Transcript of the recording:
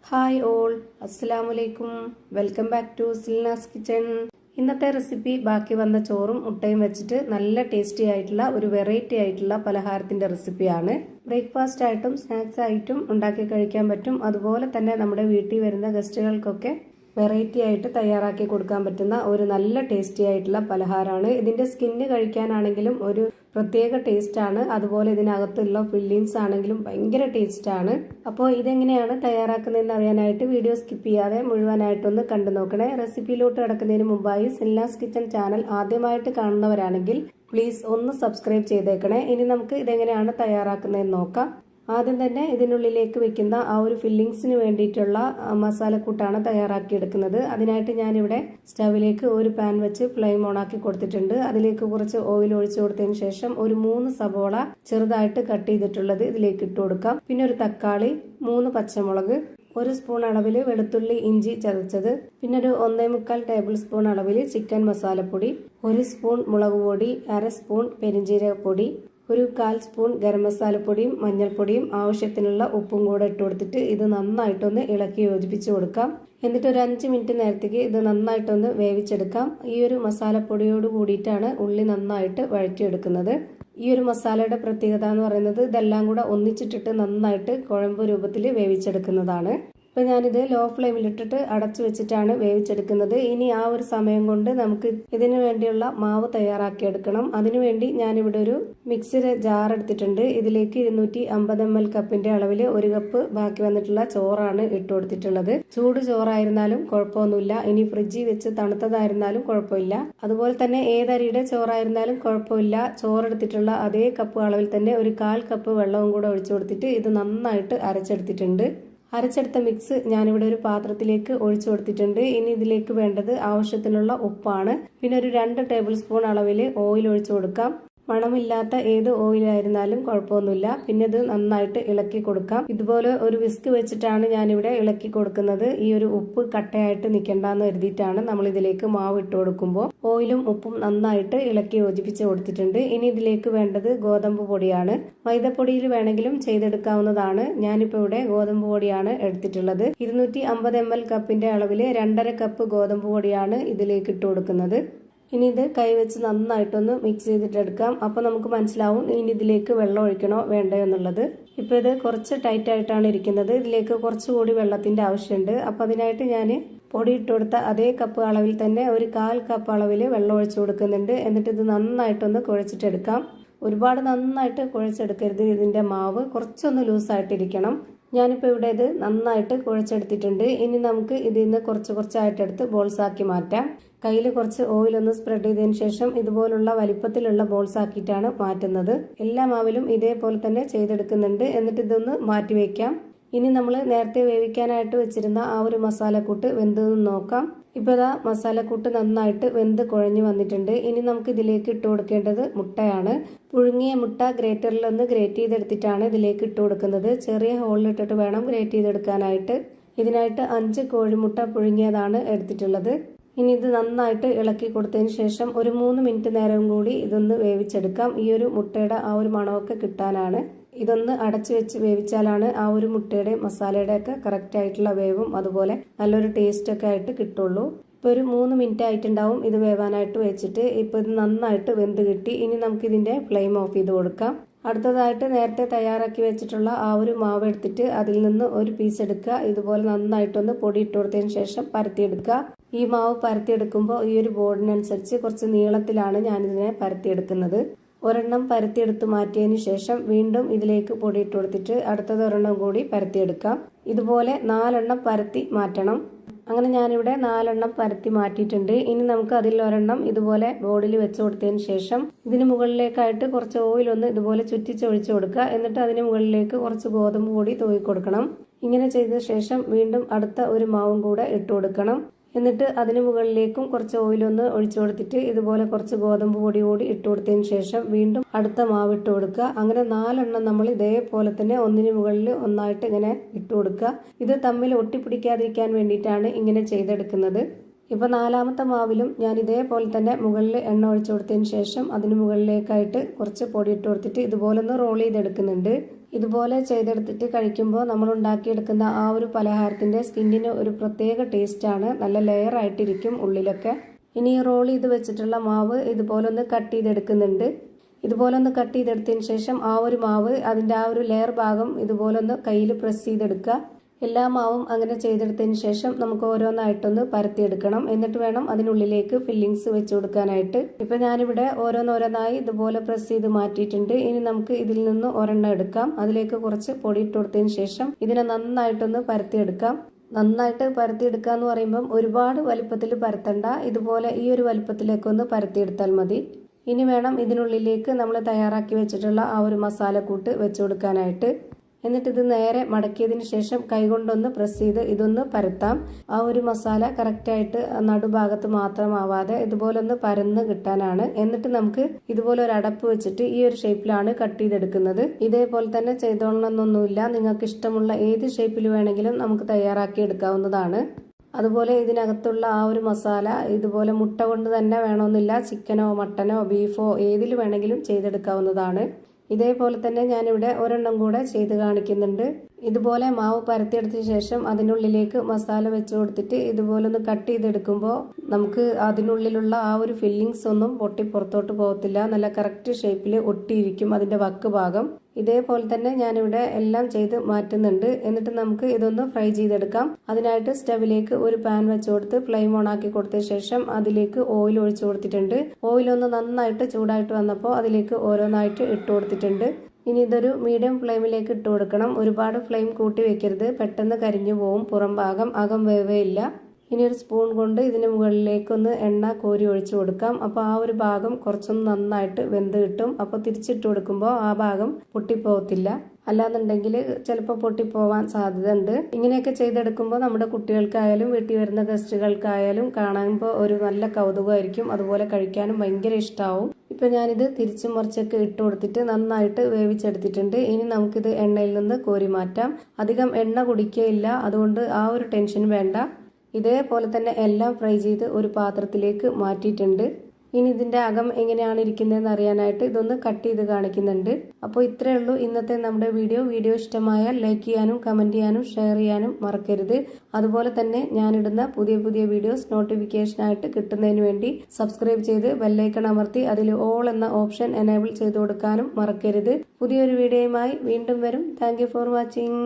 Hi all, അസ്സലാമലൈക്കും. Welcome back to Silnas kitchen. ഇന്നത്തെ recipe ബാക്കി വന്ന ചോറും മുട്ടയും വെച്ചിട്ട് നല്ല ടേസ്റ്റി ആയിട്ടുള്ള ഒരു വെറൈറ്റി ആയിട്ടുള്ള പലഹാരത്തിന്റെ റെസിപ്പിയാണ്. ബ്രേക്ക്ഫാസ്റ്റ് ആയിട്ടും സ്നാക്സ് ആയിട്ടും ഉണ്ടാക്കി കഴിക്കാൻ പറ്റും. അതുപോലെ തന്നെ നമ്മുടെ വീട്ടിൽ വരുന്ന ഗസ്റ്റുകൾക്കൊക്കെ വെറൈറ്റി ആയിട്ട് തയ്യാറാക്കി കൊടുക്കാൻ പറ്റുന്ന ഒരു നല്ല ടേസ്റ്റി ആയിട്ടുള്ള പലഹാരമാണ്. ഇതിന്റെ സ്കിന്ന് കഴിക്കാനാണെങ്കിലും ഒരു പ്രത്യേക ടേസ്റ്റ് ആണ്. അതുപോലെ ഇതിനകത്തുള്ള ഫില്ലിങ്സ് ആണെങ്കിലും ഭയങ്കര ടേസ്റ്റ് ആണ്. അപ്പോൾ ഇതെങ്ങനെയാണ് തയ്യാറാക്കുന്നതെന്ന് അറിയാനായിട്ട് വീഡിയോ സ്കിപ്പ് ചെയ്യാതെ മുഴുവനായിട്ടൊന്ന് കണ്ടു നോക്കണേ. റെസിപ്പിയിലോട്ട് കിടക്കുന്നതിന് മുമ്പായി സിൽനാസ് കിച്ചൺ ചാനൽ ആദ്യമായിട്ട് കാണുന്നവരാണെങ്കിൽ പ്ലീസ് ഒന്ന് സബ്സ്ക്രൈബ് ചെയ്തേക്കണേ. ഇനി നമുക്ക് ഇതെങ്ങനെയാണ് തയ്യാറാക്കുന്നതെന്ന് നോക്കാം. ആദ്യം തന്നെ ഇതിനുള്ളിലേക്ക് വെക്കുന്ന ആ ഒരു ഫില്ലിങ്സിന് വേണ്ടിയിട്ടുള്ള മസാലക്കൂട്ടാണ് തയ്യാറാക്കിയെടുക്കുന്നത്. അതിനായിട്ട് ഞാനിവിടെ സ്റ്റവിലേക്ക് ഒരു പാൻ വെച്ച് ഫ്ലെയിം ഓൺ ആക്കി കൊടുത്തിട്ടുണ്ട്. അതിലേക്ക് കുറച്ച് ഓയിൽ ഒഴിച്ചു കൊടുത്തതിന് ശേഷം ഒരു 3 സവോള ചെറുതായിട്ട് കട്ട് ചെയ്തിട്ടുള്ളത് ഇതിലേക്ക് ഇട്ട് കൊടുക്കാം. പിന്നെ ഒരു തക്കാളി, 3 പച്ചമുളക്, 1 സ്പൂൺ അളവിൽ വെളുത്തുള്ളി ഇഞ്ചി ചതച്ചത്, പിന്നെ ഒരു 1.25 ടേബിൾ സ്പൂൺ അളവിൽ ചിക്കൻ മസാലപ്പൊടി, 1 സ്പൂൺ മുളക് പൊടി, 1/2 സ്പൂൺ പെരിഞ്ജീരകപ്പൊടി, ഒരു 1/4 സ്പൂൺ ഗരം മസാലപ്പൊടിയും മഞ്ഞൾപ്പൊടിയും ആവശ്യത്തിനുള്ള ഉപ്പും കൂടെ ഇട്ട് കൊടുത്തിട്ട് ഇത് നന്നായിട്ടൊന്ന് ഇളക്കി യോജിപ്പിച്ച് കൊടുക്കാം. എന്നിട്ട് ഒരു 5 മിനിറ്റ് നേരത്തേക്ക് ഇത് നന്നായിട്ടൊന്ന് വേവിച്ചെടുക്കാം. ഈ ഒരു മസാലപ്പൊടിയോട് കൂടിയിട്ടാണ് ഉള്ളി നന്നായിട്ട് വഴറ്റിയെടുക്കുന്നത്. ഈ ഒരു മസാലയുടെ പ്രത്യേകത എന്ന് പറയുന്നത് ഇതെല്ലാം കൂടെ ഒന്നിച്ചിട്ടിട്ട് നന്നായിട്ട് കുഴമ്പ് രൂപത്തിൽ വേവിച്ചെടുക്കുന്നതാണ്. ഇപ്പം ഞാനിത് ലോ ഫ്ലെയിമിലിട്ടിട്ട് അടച്ചു വെച്ചിട്ടാണ് വേവിച്ചെടുക്കുന്നത്. ഇനി ആ ഒരു സമയം കൊണ്ട് നമുക്ക് ഇതിനു വേണ്ടിയുള്ള മാവ് തയ്യാറാക്കിയെടുക്കണം. അതിനുവേണ്ടി ഞാനിവിടെ ഒരു മിക്സിയുടെ ജാർ എടുത്തിട്ടുണ്ട്. ഇതിലേക്ക് 250 ml കപ്പിന്റെ അളവിൽ 1 കപ്പ് ബാക്കി വന്നിട്ടുള്ള ചോറാണ് ഇട്ട് കൊടുത്തിട്ടുള്ളത്. ചൂട് ചോറായിരുന്നാലും കുഴപ്പമൊന്നുമില്ല. ഇനി ഫ്രിഡ്ജിൽ വെച്ച് തണുത്തതായിരുന്നാലും കുഴപ്പമില്ല. അതുപോലെ തന്നെ ഏതരിയുടെ ചോറായിരുന്നാലും കുഴപ്പമില്ല. ചോറെടുത്തിട്ടുള്ള അതേ കപ്പ് അളവിൽ തന്നെ ഒരു 1/4 കപ്പ് വെള്ളവും കൂടെ ഒഴിച്ചു കൊടുത്തിട്ട് ഇത് നന്നായിട്ട് അരച്ചെടുത്തിട്ടുണ്ട്. അരച്ചെടുത്ത മിക്സ് ഞാനിവിടെ ഒരു പാത്രത്തിലേക്ക് ഒഴിച്ചു കൊടുത്തിട്ടുണ്ട്. ഇനി ഇതിലേക്ക് വേണ്ടത് ആവശ്യത്തിനുള്ള ഉപ്പാണ്. പിന്നെ ഒരു 2 ടേബിൾ സ്പൂൺ അളവിൽ ഓയിൽ ഒഴിച്ചു കൊടുക്കാം. മണമില്ലാത്ത ഏത് ഓയിലായിരുന്നാലും കുഴപ്പമൊന്നുമില്ല. പിന്നെ ഇത് നന്നായിട്ട് ഇളക്കി കൊടുക്കാം. ഇതുപോലെ ഒരു വിസ്ക് വെച്ചിട്ടാണ് ഞാനിവിടെ ഇളക്കി കൊടുക്കുന്നത്. ഈ ഒരു ഉപ്പ് കട്ടയായിട്ട് നിൽക്കണ്ടെന്ന് കരുതിയിട്ടാണ് നമ്മൾ ഇതിലേക്ക് മാവ് ഇട്ട് കൊടുക്കുമ്പോൾ ഓയിലും ഉപ്പും നന്നായിട്ട് ഇളക്കി യോജിപ്പിച്ച് കൊടുത്തിട്ടുണ്ട്. ഇനി ഇതിലേക്ക് വേണ്ടത് ഗോതമ്പ് പൊടിയാണ്. മൈദപ്പൊടിയിൽ വേണമെങ്കിലും ചെയ്തെടുക്കാവുന്നതാണ്. ഞാനിപ്പോൾ ഇവിടെ ഗോതമ്പ് പൊടിയാണ് എടുത്തിട്ടുള്ളത്. 250 ml കപ്പിന്റെ അളവിൽ 2.5 കപ്പ് ഗോതമ്പ് പൊടിയാണ് ഇതിലേക്ക് ഇട്ട് കൊടുക്കുന്നത്. ഇനി ഇത് കൈവച്ച് നന്നായിട്ടൊന്ന് മിക്സ് ചെയ്തിട്ടെടുക്കാം. അപ്പോൾ നമുക്ക് മനസ്സിലാവും ഇനി ഇതിലേക്ക് വെള്ളം ഒഴിക്കണോ വേണ്ടയോ എന്നുള്ളത്. ഇപ്പോൾ ഇത് കുറച്ച് ടൈറ്റ് ആയിട്ടാണ് ഇരിക്കുന്നത്. ഇതിലേക്ക് കുറച്ചുകൂടി വെള്ളത്തിന്റെ ആവശ്യമുണ്ട്. അപ്പോൾ അതിനായിട്ട് ഞാൻ പൊടി ഇട്ട് കൊടുത്ത അതേ കപ്പ് അളവിൽ തന്നെ ഒരു 1/4 കപ്പ് അളവിൽ വെള്ളം ഒഴിച്ചു കൊടുക്കുന്നുണ്ട്. എന്നിട്ട് ഇത് നന്നായിട്ടൊന്ന് കുഴച്ചിട്ടെടുക്കാം. ഒരുപാട് നന്നായിട്ട് കുഴച്ചെടുക്കരുത്. ഇതിന്റെ മാവ് കുറച്ചൊന്ന് ലൂസായിട്ടിരിക്കണം. ഞാനിപ്പോൾ ഇവിടെ ഇത് നന്നായിട്ട് കുഴച്ചെടുത്തിട്ടുണ്ട്. ഇനി നമുക്ക് ഇതിൽ നിന്ന് കുറച്ചായിട്ടെടുത്ത് ബോൾസ് ആക്കി മാറ്റാം. കയ്യിൽ കുറച്ച് ഓയിലൊന്ന് സ്പ്രെഡ് ചെയ്തതിന് ശേഷം ഇതുപോലുള്ള വലിപ്പത്തിലുള്ള ബോൾസ് ആക്കിയിട്ടാണ് മാറ്റുന്നത്. എല്ലാ മാവിലും ഇതേപോലെ തന്നെ ചെയ്തെടുക്കുന്നുണ്ട്. എന്നിട്ട് ഇതൊന്ന് മാറ്റി വയ്ക്കാം. ഇനി നമ്മൾ നേരത്തെ വേവിക്കാനായിട്ട് വെച്ചിരുന്ന ആ ഒരു മസാലക്കൂട്ട് വെന്തെന്ന് നോക്കാം. ഇപ്പോൾ ഇതാ മസാലക്കൂട്ട് നന്നായിട്ട് വെന്ത് കുഴഞ്ഞു വന്നിട്ടുണ്ട്. ഇനി നമുക്ക് ഇതിലേക്ക് ഇട്ട് കൊടുക്കേണ്ടത് മുട്ടയാണ്. പുഴുങ്ങിയ മുട്ട ഗ്രേറ്ററിലൊന്ന് ഗ്രേറ്റ് ചെയ്തെടുത്തിട്ടാണ് ഇതിലേക്ക് ഇട്ട് കൊടുക്കുന്നത്. ചെറിയ ഹോളിലിട്ടിട്ട് വേണം ഗ്രേറ്റ് ചെയ്തെടുക്കാനായിട്ട്. ഇതിനായിട്ട് 5 കോഴിമുട്ട പുഴുങ്ങിയതാണ് എടുത്തിട്ടുള്ളത്. ഇനി ഇത് നന്നായിട്ട് ഇളക്കി കൊടുത്തതിന് ശേഷം ഒരു 3 മിനിറ്റ് നേരം കൂടി ഇതൊന്ന് വേവിച്ചെടുക്കാം. ഈ ഒരു മുട്ടയുടെ ആ ഒരു മണമൊക്കെ കിട്ടാനാണ്. ഇതൊന്ന് അടച്ചു വെച്ച് വേവിച്ചാലാണ് ആ ഒരു മുട്ടയുടെ മസാലയുടെ ഒക്കെ കറക്റ്റ് ആയിട്ടുള്ള വേവും അതുപോലെ നല്ലൊരു ടേസ്റ്റ് ഒക്കെ ആയിട്ട് കിട്ടുള്ളൂ. ഇപ്പോൾ ഒരു 3 മിനിറ്റ് ആയിട്ടുണ്ടാവും ഇത് വേവാനായിട്ട് വെച്ചിട്ട്. ഇപ്പോൾ ഇത് നന്നായിട്ട് വെന്ത് കിട്ടി. ഇനി നമുക്ക് ഇതിന്റെ ഫ്ലെയിം ഓഫ് ചെയ്ത് കൊടുക്കാം. അടുത്തതായിട്ട് നേരത്തെ തയ്യാറാക്കി വെച്ചിട്ടുള്ള ആ ഒരു മാവ് എടുത്തിട്ട് അതിൽ നിന്ന് ഒരു പീസ് എടുക്കുക. ഇതുപോലെ നന്നായിട്ടൊന്ന് പൊടി ഇട്ട് കൊടുത്തതിന് ശേഷം പരത്തിയെടുക്കുക. ഈ മാവ് പരത്തിയെടുക്കുമ്പോൾ ഈ ഒരു ബോർഡിനനുസരിച്ച് കുറച്ച് നീളത്തിലാണ് ഞാനിതിനെ പരത്തിയെടുക്കുന്നത്. ഒരെണ്ണം പരത്തിയെടുത്ത് മാറ്റിയതിന് ശേഷം വീണ്ടും ഇതിലേക്ക് പൊടി ഇട്ട് കൊടുത്തിട്ട് അടുത്തത് ഒരെണ്ണം കൂടി പരത്തിയെടുക്കാം. ഇതുപോലെ 4 എണ്ണം പരത്തി മാറ്റണം. അങ്ങനെ ഞാനിവിടെ 4 എണ്ണം പരത്തി മാറ്റിയിട്ടുണ്ട്. ഇനി നമുക്ക് അതിൽ ഒരെണ്ണം ഇതുപോലെ ബോർഡിൽ വെച്ച് കൊടുത്തതിന് ശേഷം ഇതിന് മുകളിലേക്കായിട്ട് കുറച്ച് ഓയിൽ ഒന്ന് ഇതുപോലെ ചുറ്റിച്ചൊഴിച്ചു കൊടുക്കുക. എന്നിട്ട് അതിന് മുകളിലേക്ക് കുറച്ച് ഗോതമ്പ് പൊടി തൂക്കി കൊടുക്കണം. ഇങ്ങനെ ചെയ്ത ശേഷം വീണ്ടും അടുത്ത ഒരു മാവും കൂടെ ഇട്ട് കൊടുക്കണം. എന്നിട്ട് അതിന് മുകളിലേക്കും കുറച്ച് ഓയിലൊന്ന് ഒഴിച്ചു കൊടുത്തിട്ട് ഇതുപോലെ കുറച്ച് ഗോതമ്പ് പൊടി കൂടി ഇട്ട് കൊടുത്തതിന് ശേഷം വീണ്ടും അടുത്ത മാവ് ഇട്ട് കൊടുക്കുക. അങ്ങനെ 4 എണ്ണം നമ്മൾ ഇതേപോലെ തന്നെ ഒന്നിന് മുകളിൽ ഒന്നായിട്ട് ഇങ്ങനെ ഇട്ട് കൊടുക്കുക. ഇത് തമ്മിൽ ഒട്ടിപ്പിടിക്കാതിരിക്കാൻ വേണ്ടിയിട്ടാണ് ഇങ്ങനെ ചെയ്തെടുക്കുന്നത്. ഇപ്പോൾ 4ാമത്തെ മാവിലും ഞാൻ ഇതേപോലെ തന്നെ മുകളിൽ എണ്ണ ഒഴിച്ചു കൊടുത്തതിന് ശേഷം അതിന് മുകളിലേക്കായിട്ട് കുറച്ച് പൊടി ഇട്ട് കൊടുത്തിട്ട് ഇതുപോലെ ഒന്ന് റോൾ ചെയ്തെടുക്കുന്നുണ്ട്. ഇതുപോലെ ചെയ്തെടുത്തിട്ട് കഴിക്കുമ്പോൾ നമ്മൾ ഉണ്ടാക്കിയെടുക്കുന്ന ആ ഒരു പലഹാരത്തിൻ്റെ സ്കിന്നിന് ഒരു പ്രത്യേക ടേസ്റ്റാണ്. നല്ല ലെയർ ആയിട്ടിരിക്കും ഉള്ളിലൊക്കെ. ഇനി റോൾ ചെയ്ത് വെച്ചിട്ടുള്ള മാവ് ഇതുപോലെ ഒന്ന് കട്ട് ചെയ്തെടുക്കുന്നുണ്ട്. ഇതുപോലെ ഒന്ന് കട്ട് ചെയ്തെടുത്തതിന് ശേഷം ആ ഒരു മാവ് അതിൻ്റെ ആ ഒരു ലെയർ ഭാഗം ഇതുപോലെ ഒന്ന് കയ്യിൽ പ്രസ് ചെയ്തെടുക്കുക. എല്ലാ മാവും അങ്ങനെ ചെയ്തെടുത്തതിന് ശേഷം നമുക്ക് ഓരോന്നായിട്ടൊന്ന് പരത്തിയെടുക്കണം. എന്നിട്ട് വേണം അതിനുള്ളിലേക്ക് ഫില്ലിങ്സ് വെച്ച് കൊടുക്കാനായിട്ട്. ഇപ്പം ഞാനിവിടെ ഓരോന്നോരോന്നായി ഇതുപോലെ പ്രസ് ചെയ്ത് മാറ്റിയിട്ടുണ്ട്. ഇനി നമുക്ക് ഇതിൽ നിന്ന് ഒരെണ്ണം എടുക്കാം. അതിലേക്ക് കുറച്ച് പൊടി ഇട്ട് കൊടുത്തതിന് ശേഷം ഇതിനെ നന്നായിട്ടൊന്ന് പരത്തിയെടുക്കാം. നന്നായിട്ട് പരത്തിയെടുക്കുക എന്ന് പറയുമ്പം ഒരുപാട് വലുപ്പത്തിൽ പരത്തണ്ട. ഇതുപോലെ ഈ ഒരു വലുപ്പത്തിലേക്കൊന്ന് പരത്തിയെടുത്താൽ മതി. ഇനി വേണം ഇതിനുള്ളിലേക്ക് നമ്മൾ തയ്യാറാക്കി വെച്ചിട്ടുള്ള ആ ഒരു മസാലക്കൂട്ട് വെച്ച് കൊടുക്കാനായിട്ട്. എന്നിട്ട് ഇത് നേരെ മടക്കിയതിന് ശേഷം കൈകൊണ്ടൊന്ന് പ്രസ് ചെയ്ത് ഇതൊന്ന് പരത്താം. ആ ഒരു മസാല കറക്റ്റായിട്ട് നടുഭാഗത്ത് മാത്രമാവാതെ ഇതുപോലെ ഒന്ന് പരന്ന് കിട്ടാനാണ്. എന്നിട്ട് നമുക്ക് ഇതുപോലെ ഒരു അടപ്പ് വെച്ചിട്ട് ഈ ഒരു ഷേപ്പിലാണ് കട്ട് ചെയ്തെടുക്കുന്നത്. ഇതേപോലെ തന്നെ ചെയ്തോളണമെന്നൊന്നുമില്ല. നിങ്ങൾക്ക് ഇഷ്ടമുള്ള ഏത് ഷേപ്പിൽ വേണമെങ്കിലും നമുക്ക് തയ്യാറാക്കി എടുക്കാവുന്നതാണ്. അതുപോലെ ഇതിനകത്തുള്ള ആ ഒരു മസാല ഇതുപോലെ മുട്ട കൊണ്ട് തന്നെ വേണമെന്നില്ല. ചിക്കനോ മട്ടനോ ബീഫോ ഏതിൽ വേണമെങ്കിലും ചെയ്തെടുക്കാവുന്നതാണ്. ഇതേപോലെ തന്നെ ഞാനിവിടെ ഒരെണ്ണം കൂടെ ചെയ്ത് കാണിക്കുന്നുണ്ട്. ഇതുപോലെ മാവ് പരത്തിയെടുത്ത ശേഷം അതിനുള്ളിലേക്ക് മസാല വെച്ച് കൊടുത്തിട്ട് ഇതുപോലെ ഒന്ന് കട്ട് ചെയ്തെടുക്കുമ്പോൾ നമുക്ക് അതിനുള്ളിലുള്ള ആ ഒരു ഫില്ലിങ്സ് ഒന്നും പൊട്ടി പുറത്തോട്ട് പോകത്തില്ല. നല്ല കറക്റ്റ് ഷേപ്പിൽ ഒട്ടിയിരിക്കും അതിൻ്റെ വക്ക് ഭാഗം. ഇതേപോലെ തന്നെ ഞാനിവിടെ എല്ലാം ചെയ്ത് മാറ്റുന്നുണ്ട്. എന്നിട്ട് നമുക്ക് ഇതൊന്ന് ഫ്രൈ ചെയ്തെടുക്കാം. അതിനായിട്ട് സ്റ്റവിലേക്ക് ഒരു പാൻ വെച്ച് കൊടുത്ത് ഫ്ലെയിം ഓൺ ആക്കി കൊടുത്ത ശേഷം അതിലേക്ക് ഓയിൽ ഒഴിച്ചു കൊടുത്തിട്ടുണ്ട്. ഓയിൽ ഒന്ന് നന്നായിട്ട് ചൂടായിട്ട് വന്നപ്പോൾ അതിലേക്ക് ഓരോന്നായിട്ട് ഇട്ട് കൊടുത്തിട്ടുണ്ട്. ഇനി ഇതൊരു മീഡിയം ഫ്ലെയിമിലേക്ക് ഇട്ട് കൊടുക്കണം. ഒരുപാട് ഫ്ലെയിം കൂട്ടി വെക്കരുത്, പെട്ടെന്ന് കരിഞ്ഞു പോവും. പുറം ഭാഗം അകം വേവേയില്ല. ഇനി ഒരു സ്പൂൺ കൊണ്ട് ഇതിന് മുകളിലേക്കൊന്ന് എണ്ണ കോരി ഒഴിച്ചു കൊടുക്കാം. അപ്പോൾ ആ ഒരു ഭാഗം കുറച്ചൊന്ന് നന്നായിട്ട് വെന്ത് കിട്ടും. അപ്പോൾ തിരിച്ചിട്ട് കൊടുക്കുമ്പോൾ ആ ഭാഗം പൊട്ടിപ്പോകത്തില്ല. അല്ലാന്നുണ്ടെങ്കിൽ ചിലപ്പോൾ പൊട്ടിപ്പോവാൻ സാധ്യത ഉണ്ട്. ഇങ്ങനെയൊക്കെ ചെയ്തെടുക്കുമ്പോൾ നമ്മുടെ കുട്ടികൾക്കായാലും വീട്ടിൽ വരുന്ന ഗസ്റ്റുകൾക്കായാലും കാണുമ്പോൾ ഒരു നല്ല കൗതുകമായിരിക്കും. അതുപോലെ കഴിക്കാനും ഭയങ്കര ഇഷ്ടമാവും. ഇപ്പം ഞാനിത് തിരിച്ചും മറിച്ചൊക്കെ ഇട്ട് കൊടുത്തിട്ട് നന്നായിട്ട് വേവിച്ചെടുത്തിട്ടുണ്ട്. ഇനി നമുക്കിത് എണ്ണയിൽ നിന്ന് കോരി മാറ്റാം. അധികം എണ്ണ കുടിക്കുകയില്ല, അതുകൊണ്ട് ആ ഒരു ടെൻഷൻ വേണ്ട. ഇതേപോലെ തന്നെ എല്ലാം ഫ്രൈ ചെയ്ത് ഒരു പാത്രത്തിലേക്ക് മാറ്റിയിട്ടുണ്ട്. ഇനി ഇതിൻ്റെ അകം എങ്ങനെയാണ് ഇരിക്കുന്നതെന്ന് അറിയാനായിട്ട് ഇതൊന്ന് കട്ട് ചെയ്ത് കാണിക്കുന്നുണ്ട്. അപ്പോൾ ഇത്രയേ ഉള്ളൂ ഇന്നത്തെ നമ്മുടെ വീഡിയോ ഇഷ്ടമായാൽ ലൈക്ക് ചെയ്യാനും കമൻറ്റ് ചെയ്യാനും ഷെയർ ചെയ്യാനും മറക്കരുത്. അതുപോലെ തന്നെ ഞാനിടുന്ന പുതിയ വീഡിയോസ് നോട്ടിഫിക്കേഷനായിട്ട് കിട്ടുന്നതിന് വേണ്ടി സബ്സ്ക്രൈബ് ചെയ്ത് ബെല്ലൈക്കൺ അമർത്തി അതിൽ ഓൾ എന്ന ഓപ്ഷൻ എനേബിൾ ചെയ്ത് കൊടുക്കാനും മറക്കരുത്. പുതിയൊരു വീഡിയോയുമായി വീണ്ടും വരും. Thank you for watching.